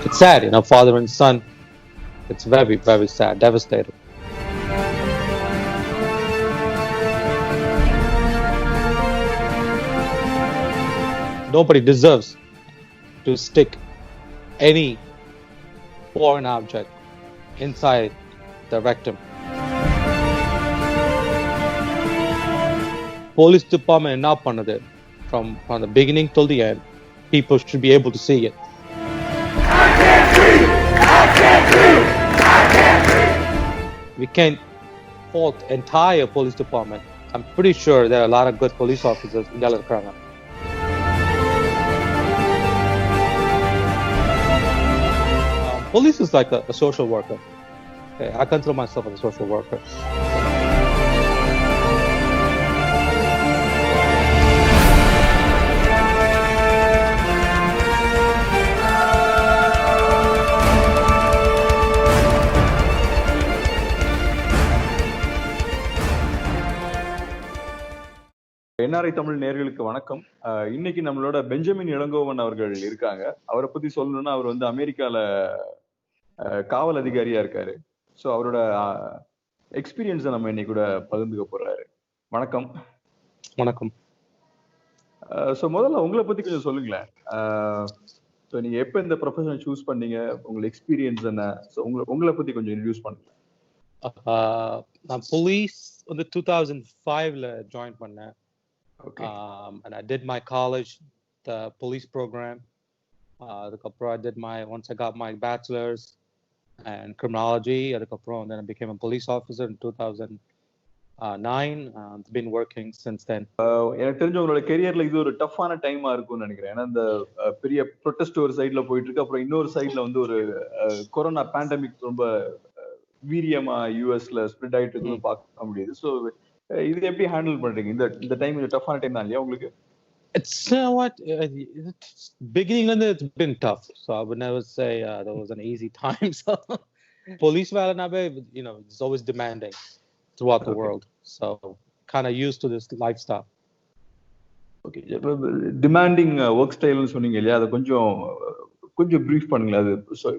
It's sad, father and son. It's very, very sad, devastating. Nobody deserves to stick any foreign object inside the rectum. Police department என்ன பண்ணுது from the beginning till the end? People should be able to see it. We can't fault entire police department. I'm pretty sure there are a lot of good police officers in Yalakrana. Police is like a social worker. I consider myself as a social worker. NRI Tamil நேயர்களுக்கு வணக்கம். இன்னைக்கு நம்மளோட Benjamin Elangovan அவர்கள் இருக்காங்க. அவரை பத்தி சொல்லணும்னா அவர் வந்து அமெரிக்கால காவல் அதிகாரியா இருக்காரு. ஸோ அவரோட எக்ஸ்பீரியன்ஸை நம்ம இன்னைக்கு கூட பகிர்ந்துக்க போறாரு. வணக்கம். வணக்கம். ஸோ முதல்ல உங்களை பத்தி கொஞ்சம் சொல்லுங்களேன். ஸோ நீங்க எப்போ இந்த ப்ரொஃபஷனை சூஸ் பண்ணீங்க, உங்களோட எக்ஸ்பீரியன்ஸ் என்ன? ஸோ உங்களை பத்தி கொஞ்சம் இன்ட்ரோடியூஸ் பண்ணுங்க. நான் போலீஸ் வந்து 2005ல ஜாயின் பண்ணேன். Okay. And I did my college, the police program. Once I got my bachelor's in criminology, then I became a police officer in 2009. I've been working since then. எனக்கு தெரிஞ்ச உங்களோட கெரியர்ல இது ஒரு டஃப்பான டைமா இருக்கும்னு நினைக்கிறேன். ஏன்னா இந்த பெரிய ப்ரொட்டஸ்ட் ஒரு சைட்ல போயிட்டு இருக்கு, அப்புறம் இன்னொரு சைட்ல வந்து ஒரு கொரோனா பேண்டமிக் ரொம்ப வீரியமா யூஎஸ்ல ஸ்ப்ரெட் ஆயிட்டு இருக்குன்னு பார்க்க முடியுது. ஸோ இது எப்படி ஹேண்டில் பண்றீங்க? இந்த டைம் இது டஃப்பான டைம் தான் இல்லையா உங்களுக்கு? It's beginning it's been tough, so I would never say there was an easy time. So police வேலைனாவே it's always demanding throughout the world, so kind of used to this lifestyle. Okay, demanding work style னு சொன்னீங்க இல்லையா, அதை கொஞ்சம் brief பண்ணுங்களேன். அது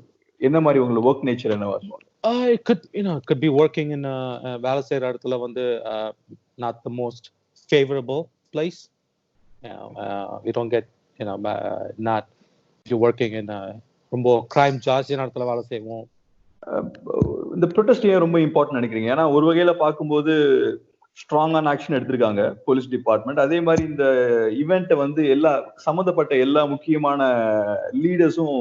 என்ன மாதிரி உங்களோட ஒர்க் நேச்சர் என்னவா இருக்கும்? It could be working in வேலை செய்யற இடத்துல வந்து not the most favorable place. We don't get not if you're working in ரொம்ப crime ஜாஸ்தியான இடத்துல வேலை செய்வோம். இந்த ப்ரொடெஸ்ட் ஏன் ரொம்ப இம்பார்ட்டன்ட் நினைக்கிறீங்க? ஏன்னா ஒரு வகையில பார்க்கும்போது ஸ்ட்ராங்கான ஆக்ஷன் எடுத்திருக்காங்க போலீஸ் டிபார்ட்மெண்ட். அதே மாதிரி இந்த ஈவெண்ட்டை வந்து எல்லா சம்மந்தப்பட்ட எல்லா முக்கியமான லீடர்ஸும்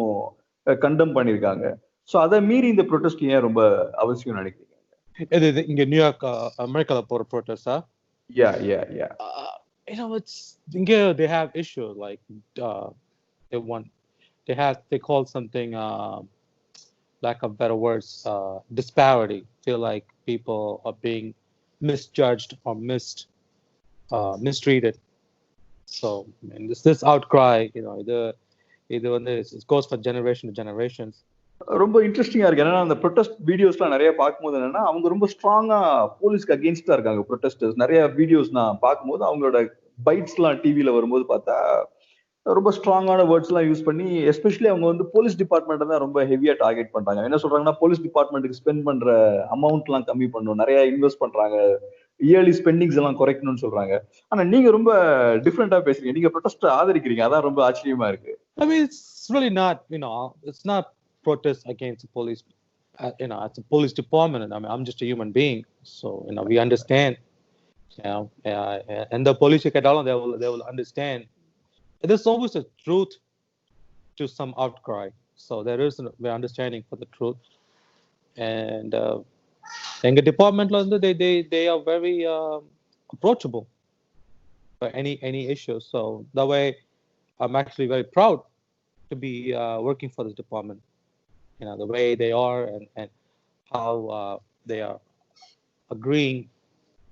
கண்டம் பண்ணியிருக்காங்க. ஸோ அதை மீறி இந்த ப்ரொடெஸ்ட் ஏன் ரொம்ப அவசியம் நினைக்கிறீங்க? இது இங்க நியூயார்க் அமெரிக்கால போற ப்ரொடெஸ்டா? Yeah. It's இங்க they have issues like they call something lack of better words, disparity. Feel like people are being misjudged or mistreated. So this outcry, இது வந்து it goes for generation to generations. ரொம்ப இன்ட்ரெஸ்டிங்கா இருக்கு. ஏன்னா அந்த protest வீடியோஸ்லாம் நிறைய பார்க்கும்போது என்னன்னா அவங்க ரொம்ப ஸ்ட்ராங்கா போலீஸ்க்கு அகேன்ஸ்டா இருக்காங்க ப்ரொடெஸ்டர்ஸ். நிறைய வீடியோஸ் நான் பார்க்கும்போது அவங்களோட பைட்ஸ்லாம் டிவியில வரும்போது பார்த்தா ரொம்ப ஸ்ட்ராங்கான வேர்ட்ஸ் எல்லாம் யூஸ் பண்ணி எஸ்பெஷலி அவங்க வந்து போலீஸ் டிபார்ட்மெண்ட் தான் ரொம்ப ஹெவியா டார்கெட் பண்றாங்க. என்ன சொல்றாங்கன்னா போலீஸ் டிபார்ட்மெண்ட்டுக்கு ஸ்பெண்ட் பண்ற அமௌண்ட் எல்லாம் கம்மி பண்ணணும், நிறைய இன்வெஸ்ட் பண்றாங்க, இயர்லி ஸ்பெண்டிங்ஸ் எல்லாம் குறைக்கணும்னு சொல்றாங்க. ஆனா நீங்க ரொம்ப டிஃப்ரெண்டா பேசுறீங்க, நீங்க ப்ரொடெஸ்ட் ஆதரிக்கிறீங்க. அதான் ரொம்ப ஆச்சரியமா இருக்கு. I mean, it's really not, it's not protest against the police. It's a police department, and I'm just a human being. So we understand. And the police they will understand. There's always a truth to some outcry. So there is an understanding for the truth. And the department they are very approachable for any issues. So that way, I'm actually very proud to be working for this department. The way they are and how they are agreeing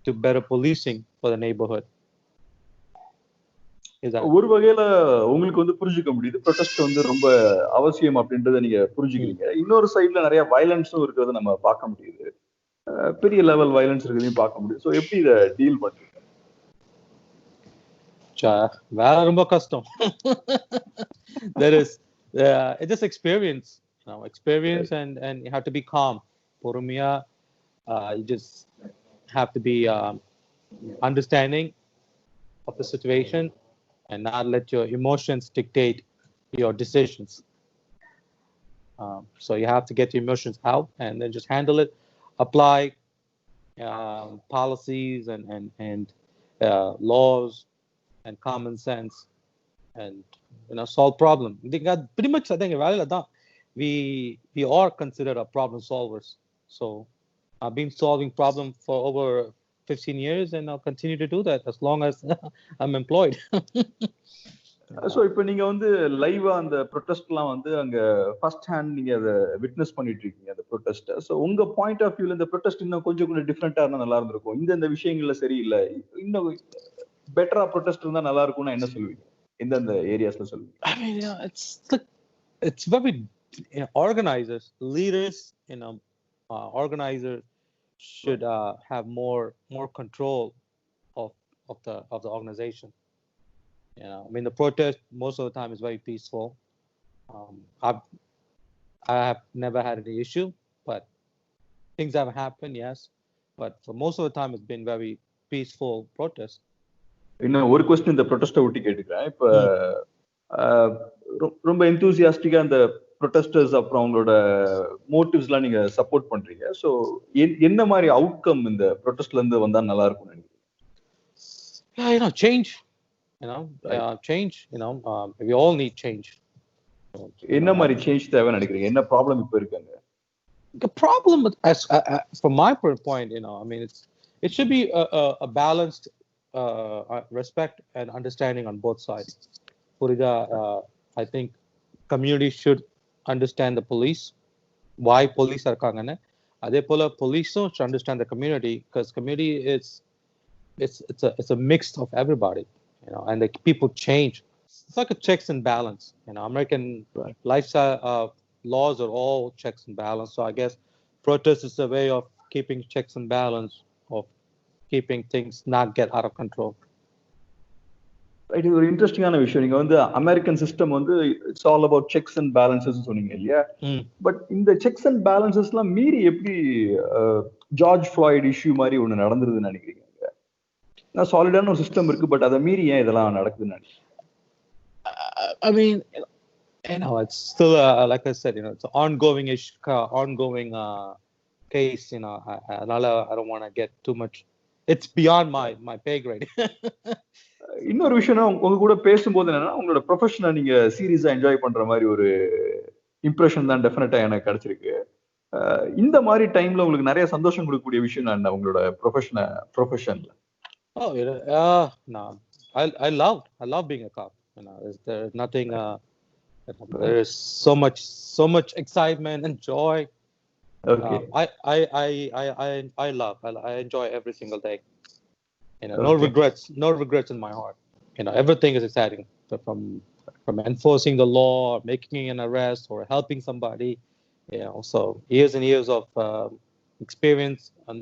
to better policing for the neighborhood. ஒரு வகையில உங்களுக்கு வந்து புரிஞ்சுக்க முடியுது protest வந்து ரொம்ப அவசியம் அப்படின்றத நீங்க புரிஞ்சுக்கிறீங்க. இன்னொரு சைட்ல நிறைய வயலன்ஸும் இருக்கிறத நம்ம பார்க்க முடியுது, பெரிய லெவல் வயலன்ஸ் இருக்கிறதையும் பார்க்க முடியுது. ஸோ எப்படி இதை டீல் பண்றீங்க? வேலை ரொம்ப கஷ்டம். There is just experience experience, and you have to be calm. Porumia, you just have to be understanding of the situation and not let your emotions dictate your decisions. So you have to get your emotions out and then just handle it, apply policies and laws and common sense, and solve problem. Pretty much I think we are considered a problem solvers. So I've been solving problem for over 15 years, and I'll continue to do that as long as I'm employed. So இப்போ நீங்க வந்து லைவா அந்த ப்ரொட்டஸ்ட்லாம் வந்து அங்க first hand நீங்க அதை witness பண்ணிட்டு இருக்கீங்க அந்த ப்ரொட்டஸ்ட். ஸோ உங்க பாயிண்ட் ஆஃப் வியூல இந்த ப்ரொட்டஸ்ட் இன்னும் கொஞ்சம் டிஃப்ரெண்டா இருந்தா நல்லா இருந்திருக்கும், இந்த விஷயங்கள்ல சரியில்லை, இன்னும் பெட்டரா ப்ரொட்டஸ்ட் இருந்தா நல்லா இருக்கும்னா என்ன சொல்லுவீங்க? எந்தெந்த ஏரியாஸ்ல சொல்லுவீங்க? I mean, it's very organizers, leaders, organizers should have more control of the organization. I mean, the protest most of the time is very peaceful. I have never had any issue, but things have happened, yes. But for most of the time, it's been very peaceful protest. இன்னும் ஒரு question இந்த ப்ரொட்டஸ்ட்டை ஒட்டி கேட்டுக்கிறேன். இப்போ ரொம்ப எந்தூசியாஸ்டிக்கா அந்த protesters அப்புறம் அவங்களோட மோட்டிவ்ஸ்லாம் நீங்க சப்போர்ட் பண்றீங்க. ஸோ என்ன மாதிரி அவுட்கம் இந்த ப்ரொட்டஸ்ட்ல இருந்து வந்தா நல்லா இருக்கும் நினைக்கிறீங்க? Change. Change. We all need change. என்ன மாதிரி சேஞ்ச் தேவை நினைக்கிறீங்க? என்ன ப்ராப்ளம் இப்போ இருக்குங்க? The problem, from my point, I mean, it should be a balanced respect and understanding on both sides. I think community should understand the police, why police are coming. Adhe pola police should understand the community, because community it's a mix of everybody, and the people change. It's like a checks and balance. American lifestyle laws are all checks and balance. So I guess protest is a way of keeping checks and balance, of keeping things not get out of control. இது ஒரு இன்ட்ரெஸ்டிங்கான விஷயம். நீங்க வந்து American system வந்து it's all about sex and balances சொன்னீங்க இல்லையா? But இந்த செக்ஸ் அண்ட் பேலன்சஸ்லாம் மீறி எப்படி ஜார்ஜ் ஃப்ளாய்ட் இஷ்யூ மாதிரி ஒண்ணு நடந்துருதுன்னு நினைக்கிறீங்க? சாலிடான ஒரு சிஸ்டம் இருக்கு, பட் அதை மீறி ஏன் இதெல்லாம் நடக்குதுன்னு நினைக்கிறீங்க? I mean, it's still like I said, it's an ongoing case. I don't want to get too much. It's beyond my pay grade. இன்னொரு விஷயம், உங்க கூட பேசும்போது என்னன்னா, உங்களோட ப்ரொஃபஷனை நீங்க சீரியஸா என்ஜாய் பண்ற மாதிரி ஒரு இம்ப்ரெஷன் தான் டெஃபினட்டா எனக்கு கிடைச்சிருக்கு. இந்த மாதிரி டைம்ல உங்களுக்கு நிறைய சந்தோஷம் கொடுக்கக்கூடிய விஷயம் என்ன உங்களோட ப்ரொஃபஷன்ல? No, I love being a cop. There's nothing. There is so much excitement and joy. Okay. I enjoy every single day. No regrets in my heart. Everything is exciting. From enforcing the law, making an arrest, or helping somebody. So years and years of experience and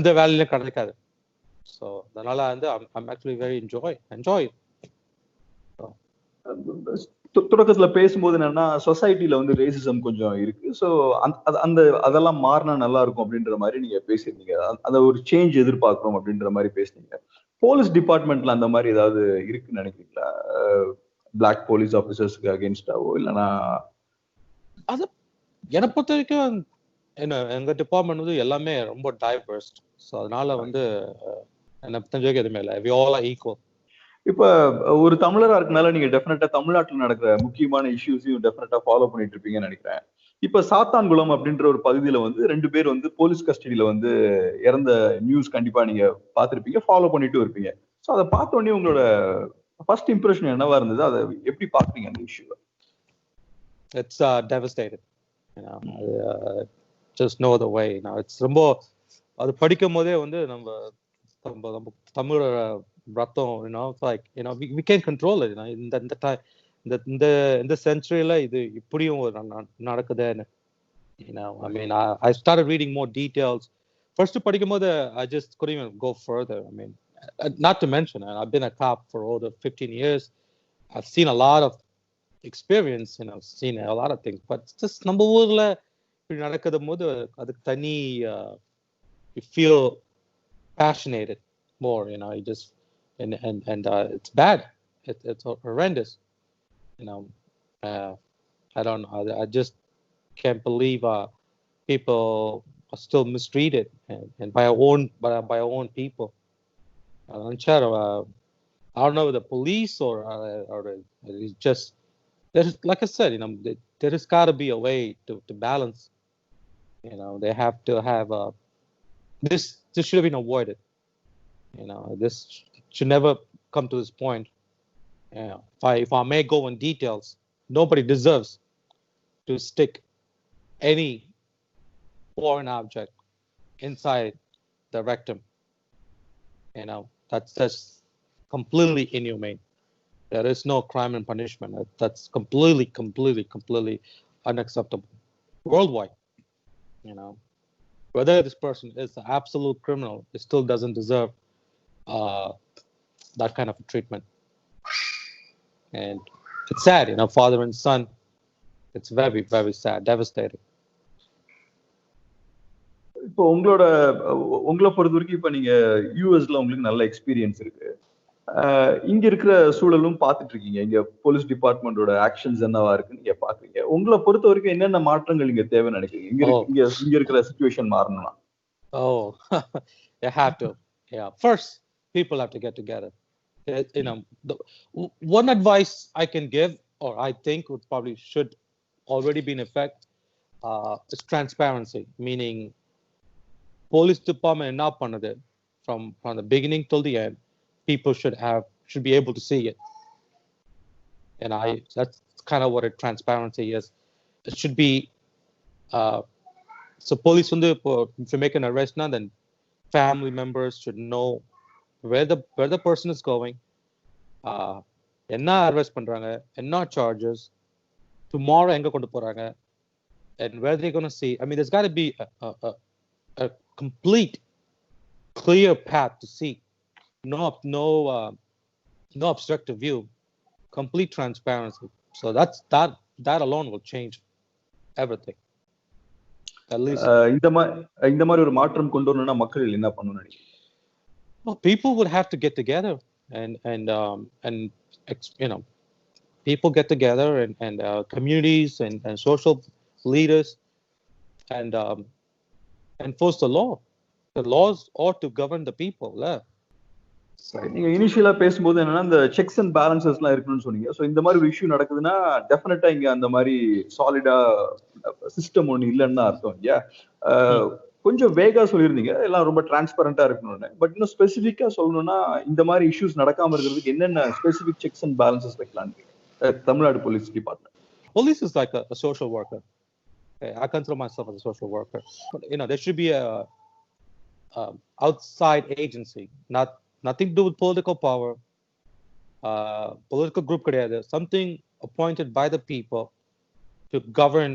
the value kadakadu. So danala I'm actually very enjoy it. தொடக்கத்துல பேசும்போது என்னன்னா, சொசைட்டில வந்து racism கொஞ்சம் இருக்கு. So அதெல்லாம் மாறினா நல்லா இருக்கும் அப்படின்ற மாதிரி நீங்க பேசியிருந்தீங்க. அந்த ஒரு சேஞ்ச் எதிர்பார்க்கிறோம் அப்படின்ற மாதிரி பேசுனீங்க. போலீஸ் டிபார்ட்மெண்ட்ல அந்த மாதிரி ஏதாவது இருக்குன்னு நினைக்கிறீங்களா? பிளாக் போலீஸ் ஆஃபீஸர்ஸ்க்கு அகேன்ஸ்டாவோ இல்லைன்னா? அது என்னை பொறுத்த வரைக்கும் எங்க டிபார்ட்மெண்ட் வந்து எல்லாமே ரொம்ப டைவர்ஸ். ஸோ அதனால வந்து என்னை பொறுத்த வரைக்கும் எதுவுமே இல்லை. We all are equal. இப்ப ஒரு தமிழரா இருக்கனால நீங்க டெஃபினட்டா தமிழ்நாட்டில் நடக்கிற முக்கியமான இஷ்யூஸையும் டெஃபினட்டா ஃபாலோ பண்ணிட்டு இருப்பீங்கன்னு நினைக்கிறேன். இப்ப சாத்தான்குளம் அப்படின்ற ஒரு பகுதியில வந்து 2 பேர் வந்து போலீஸ் கஸ்டடியில வந்து இறந்த நியூஸ் கண்டிப்பா நீங்க பார்த்திருப்பீங்க, ஃபாலோ பண்ணிட்டு இருப்பீங்க. ஸோ அதை பார்த்த உடனே உங்களோட ஃபர்ஸ்ட் இம்ப்ரெஷன் என்னவா இருந்தது? அதை எப்படி பாக்குறீங்க அந்த இஷ்யூவை? It's devastated. Just no other way. It's ரொம்ப அது படிக்கும் போதே வந்து நம்ம தமிழ் ரத்தம், it's like we can't control it. இந்த செஞ்சுரியில இது இப்படியும் நடக்குதுன்னு. I mean, I started reading more details. First படிக்கும் போது I just couldn't even go further. I mean, not to mention I've been a cop for over 15 years. I've seen a lot of experience, seen a lot of things. But just நம்ம ஊர்ல இப்படி நடக்குது போது அதுக்கு தனி you feel passionate more, you just and it's bad. It's horrendous, you know. Uh, I don't know. I just can't believe people are still mistreated and by our own people. I'm sure, I don't know the police or it's just there's, like I said, there has got to be a way to balance. They have to have this should have been avoided. This should never come to this point. If I may go in details, nobody deserves to stick any foreign object inside the rectum. That's completely inhumane. There is no crime and punishment. That's completely unacceptable worldwide. Whether this person is an absolute criminal, it still doesn't deserve that kind of treatment. And it's sad, father and son. It's very, very sad, devastating. இப்போ உங்களை பொறுத்த வரைக்கும் இப்ப நீங்க யூஎஸ்ல உங்களுக்கு நல்ல experience இருக்கு. இங்க இருக்கிற சூழலும் பார்த்துட்டு இருக்கீங்க. இங்க போலீஸ் டிபார்ட்மெண்டோட ஆக்ஷன்ஸ் என்னவா இருக்குன்னு நீங்க பாக்குறீங்க. உங்களை பொறுத்த வரைக்கும் என்னென்ன மாற்றங்கள் இங்க தேவைன்னு நினைக்கிறீங்க? இங்க இருக்கிற சிச்சுவேஷன் மாறணும்னா? Oh, you have to. Yeah. First, people have to get together. The one advice I can give, or I think would probably should already be in effect, is transparency. Meaning, police department என்ன பண்ணுது from the beginning till the end, people should be able to see it. And that's kind of what a transparency is. It should be so police if you make an arrest now, then family members should know where the person is going, என்ன arrest பண்றாங்க, என்ன charges, tomorrow எங்க கொண்டு போறாங்க, and where they're going to see. I mean, there's got to be a complete clear path to see. No obstructive view, complete transparency. So that alone will change everything. At least இந்த மாதிரி ஒரு மாற்றம் கொண்டு வரணும்னா மக்கள் என்ன பண்ணணும்? Well, people would have to get together and people get together and communities and social leaders and enforce the law. The laws ought to govern the people. நீங்க இனிஷியலா பேசும்போது என்னன்னா இந்த செக்ஸ் அண்ட் பேலன்சஸ் எல்லாம் இருக்குன்னு சொன்னீங்க. சோ இந்த மாதிரி ஒரு இஷ்யூ நடக்குதுன்னா டெஃபினட்டா இங்க அந்த மாதிரி சாலிடா சிஸ்டம் ஒண்ணு இல்லைன்னு அர்த்தம் இல்லையா? கொஞ்சம் வேகா சொல்லியிருந்தீங்க, எல்லாம் ரொம்ப டிரான்ஸ்பரண்டா இருக்கணும்னு. பட் இன்னும் ஸ்பெசிஃபிக்கா சொல்லணும்னா இந்த மாதிரி இஷ்யூஸ் நடக்காம இருக்கிறதுக்கு என்னென்ன ஸ்பெசிஃபிக் செக்ஸ் அண்ட் பேலன்சஸ் வைக்கலான்னு Tamil Nadu police department? Police is like a social worker. I consider myself as a social worker. There should be a outside agency, nothing to do with political power, political group கிடையாது, something appointed by the people to govern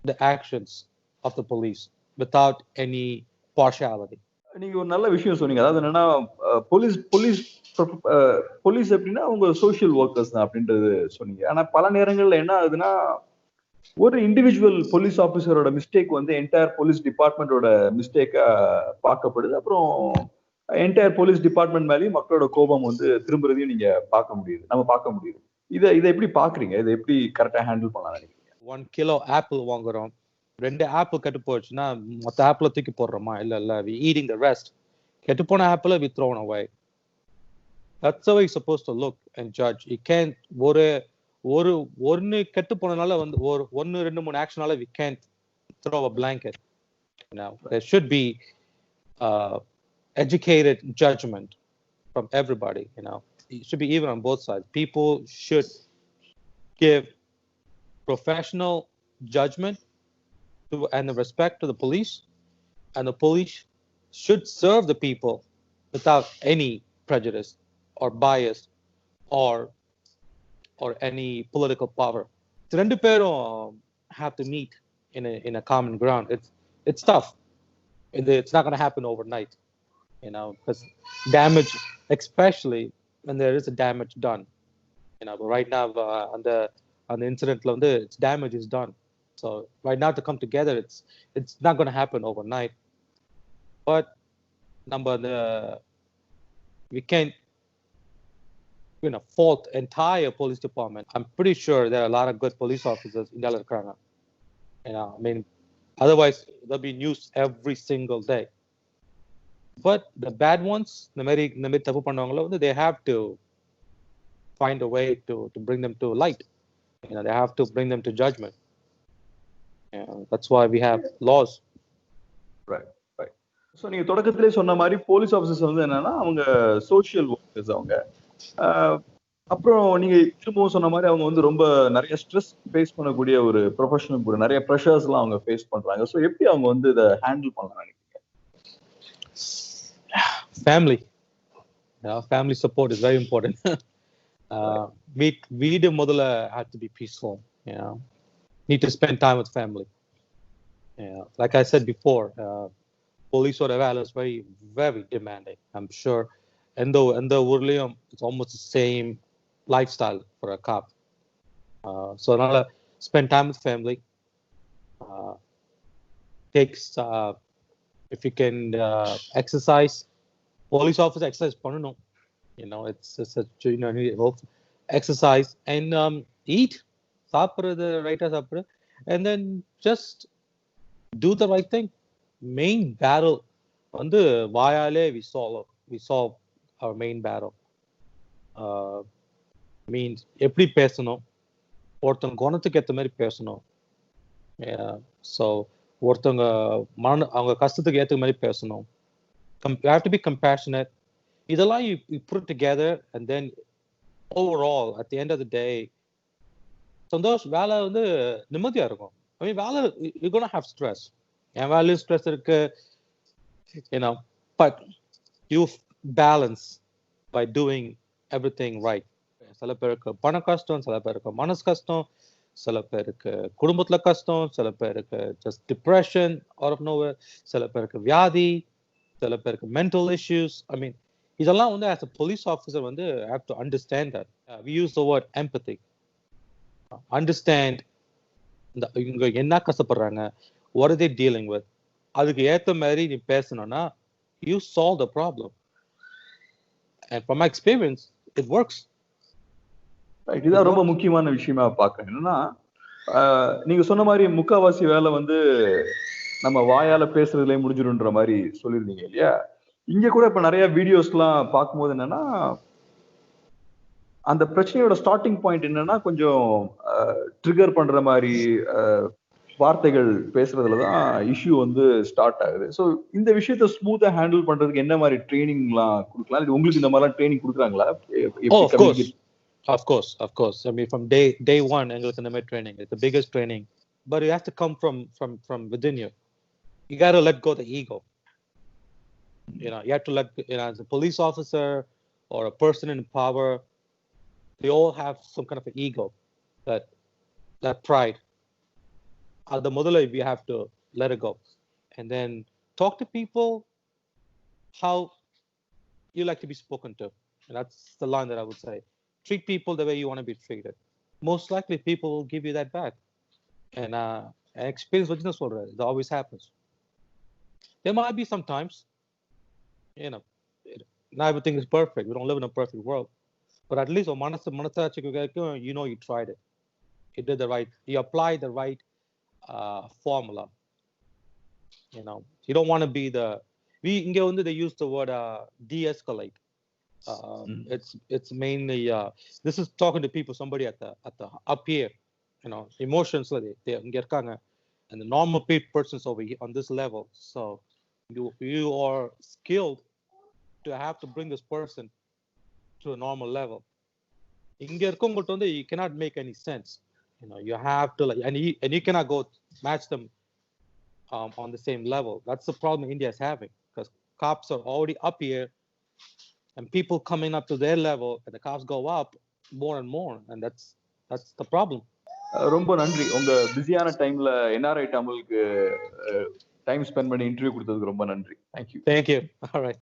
the actions of the police without any partiality. நீங்க ஒரு நல்ல விஷயம் சொன்னீங்க. அதாவது என்னன்னா police எப்படின்னா அவங்க சோசியல் ஒர்க்கர்ஸ் தான் அப்படின்றது சொன்னீங்க. ஆனா பல நேரங்கள்ல என்ன ஆகுதுன்னா ஒரு இண்டிவிஜுவல் போலீஸ் ஆபீசரோட மிஸ்டேக் என்டையர் போலீஸ் டிபார்ட்மெண்டோட மிஸ்டேக்கா பார்க்கப்படுது. அப்புறம் என்டையர் போலீஸ் டிபார்ட்மெண்ட் மேலேயும் மக்களோட கோபம் திரும்புறதையும் நம்ம பார்க்க முடியுது. இதை எப்படி பாக்குறீங்க? இதை எப்படி கரெக்டா ஹேண்டில் பண்ணலாம் நினைக்கிறீங்க? 1 கிலோ ஆப்பிள் வாங்குறோம், 2 ஆப்பிள் கெட்டு போச்சுன்னா மொத்த ஆப்பிள தூக்கி போடுறோமா? இல்ல we eating the rest. கெட்டு போன ஆப்பிள we thrown away. That's how you're supposed to look and judge. You can't ஒன்னு கெட்டு போனனால ஒரு 1-2-3 ஆக்ஷனால we can't throw a blanket. There should be educated judgment from everybody. It should be even on both sides. People should give professional judgment and the respect to the police, and the police should serve the people without any prejudice or bias or any political power. The rendu perum have to meet in a common ground. It's tough. It's not going to happen overnight, because damage, especially when there is a damage done. But right now அந்த இன்சிடென்ட்ல வந்து damage is done. So right now to come together, it's not going to happen overnight. But நம்ம அந்த we can't fault entire police department. I'm pretty sure there are a lot of good police officers in India இருக்காங்க. I mean, otherwise there'll be news every single day. But the bad ones, இந்த மாதிரி தப்பு பண்ணவங்கள வந்து they have to find a way to bring them to light. They have to bring them to judgment. That's why we have laws. Right. So நீங்க தொடக்கத்திலே சொன்ன மாதிரி police officers வந்து என்னன்னா அவங்க சோஷியல் ஒர்க்கர்ஸ் அவங்க. அப்புறம் நீங்க திரும்பவும் சொன்ன மாதிரி அவங்க வந்து ரொம்ப நிறைய ஸ்ட்ரெஸ் ஃபேஸ் பண்ணக்கூடிய ஒரு ப்ரொஃபஷனல் கூட நிறைய ப்ரெஷர்ஸ் எல்லாம் அவங்க ஃபேஸ் பண்றாங்க. ஸோ எப்படி அவங்க வந்து இதை ஹேண்டில் பண்ணலாம் நினைக்கிறீங்க? Family support is very important. வீடு முதல்ல have to be peaceful. Need to spend time with family. Like I said before, police or வேலை is very, very demanding. I'm sure எந்த ஊர்லயும் it's almost the same lifestyle for a cop. So அதனால spend time with family. Takes if you can exercise. Police officer exercise பண்ணணும். It's exercise and eat. சாப்பிடுறது ரைட்டா சாப்பிடு, and then just do the right thing. Main battle வந்து வாயாலே we solve our main battle. Means எப்படி பேசணும், ஒருத்தங்க குணத்துக்கு ஏற்ற மாதிரி பேசணும். So ஒருத்தங்க அவங்க கஷ்டத்துக்கு ஏற்ற மாதிரி பேசணும். You have to be compassionate. இதெல்லாம் you put it together, and then overall at the end of the day Santhosh வேலை வந்து நிம்மதியா இருக்கும். I mean வேலை you're gonna have stress. என் வேலையும் ஸ்ட்ரெஸ் இருக்கு, but you balance by doing everything right. சில பேருக்கு பண கஷ்டம், சில பேருக்கு மனசு கஷ்டம், சில பேருக்கு குடும்பத்துல கஷ்டம், சில பேருக்கு just depression out of nowhere, சில பேருக்கு வியாதி, சில பேருக்கு mental issues. I mean இதெல்லாம் வந்து as a police officer வந்து have to understand that. We use the word empathy. Understand இவங்க என்ன கஷ்டப்படுறாங்க, what are they dealing with. அதுக்கு ஏத்த மாதிரி நீ பேசணும்னா you solve the problem. And from my experience it works. இதுதான் ரொம்ப முக்கியமான விஷயமா பாக்குறேன். என்னன்னா நீங்க சொன்ன மாதிரி முக்காவாசி வேலை வந்து நம்ம வாயால பேசுறதுலயே முடிஞ்சிடும்ன்ற மாதிரி சொல்லியிருந்தீங்க இல்லையா? இங்க கூட இப்ப நிறைய வீடியோஸ் எல்லாம் பார்க்கும்போது என்னன்னா அந்த பிரச்சனையோட ஸ்டார்டிங் பாயிண்ட் என்னன்னா கொஞ்சம் ட்ரிகர் பண்ற மாதிரி வார்த்தைகள் பேசுறதுலதான் இஷ்யூ வந்து ஸ்டார்ட் ஆகுது. ஸோ இந்த விஷயத்த ஸ்மூத்தா ஹேண்டில் பண்றதுக்கு என்ன மாதிரி ட்ரைனிங்லாம் கொடுக்கலாம்? இது உங்களுக்கு இந்த மாதிரிலாம் ட்ரைனிங் கொடுக்குறாங்களா? Of course. I mean, from day one, எங்களுக்கு இந்த மாதிரி training. It's the biggest training, but it has to come from within you. You got to let go the ego. You have to as a police officer or a person in power, they all have some kind of an ego, that pride. At the முதல்ல we have to let it go, and then talk to people how you like to be spoken to. And that's the line that I would say. Treat people the way you want to be treated. Most likely people will give you that back. And experience what it always happens. There might be some times, not everything is perfect. We don't live in a perfect world. But at least you tried it. You did the right, you applied the right formula. You don't want to be they use the word de-escalate. It's mainly this is talking to people, somebody at the up here, emotions they இங்க இருக்காங்க, and the normal person's over here on this level. So you are skilled to have to bring this person to a normal level. இங்க இருக்கவங்கட்ட வந்து you cannot make any sense. You have to and you cannot go match them on the same level. That's the problem India is having, because cops are already up here and people coming up to their level, and the cops go up more and more, and that's the problem. ரொம்ப நன்றி. உங்க பிஸியான டைம்ல NRI தமிழுக்கு time spend பண்ணி interview கொடுத்ததுக்கு ரொம்ப நன்றி. Thank you. All right.